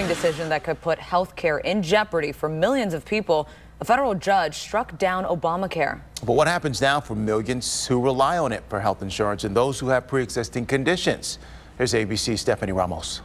Decision that could put health care in jeopardy for millions of people. A federal judge struck down Obamacare. But what happens now for millions who rely on it for health insurance and those who have pre-existing conditions? Here's ABC's Stephanie Ramos.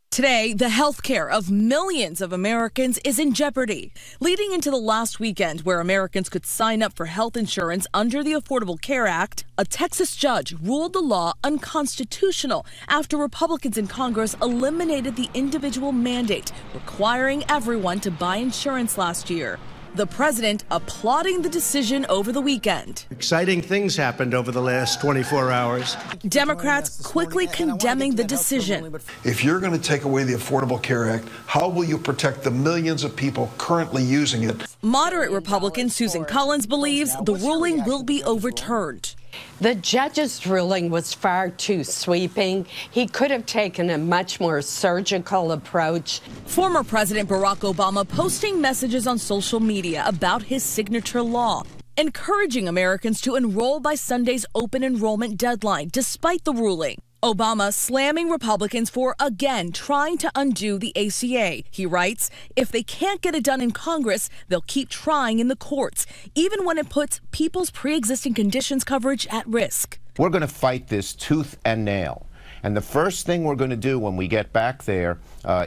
Today, the health care of millions of Americans is in jeopardy, leading into the last weekend where Americans could sign up for health insurance under the Affordable Care Act. A Texas judge ruled the law unconstitutional after Republicans in Congress eliminated the individual mandate requiring everyone to buy insurance last year. The president applauding the decision over the weekend. Exciting things happened over the last 24 hours. Democrats quickly condemning the decision. If you're going to take away the Affordable Care Act, how will you protect the millions of people currently using it? Moderate Republican Susan Collins believes the ruling will be overturned. The judge's ruling was far too sweeping. He could have taken a much more surgical approach. Former President Barack Obama posting messages on social media about his signature law, encouraging Americans to enroll by Sunday's open enrollment deadline, despite the ruling. Obama slamming Republicans for again trying to undo the ACA. He writes, if they can't get it done in Congress, they'll keep trying in the courts, even when it puts people's pre-existing conditions coverage at risk. We're going to fight this tooth and nail. And the first thing we're going to do when we get back there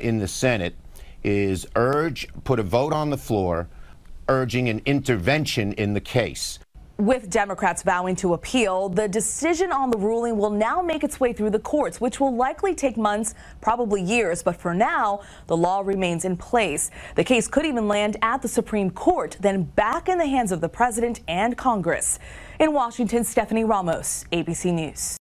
in the Senate is put a vote on the floor urging an intervention in the case. With Democrats vowing to appeal, the decision on the ruling will now make its way through the courts, which will likely take months, probably years. But for now, the law remains in place. The case could even land at the Supreme Court, then back in the hands of the president and Congress. In Washington, Stephanie Ramos, ABC News.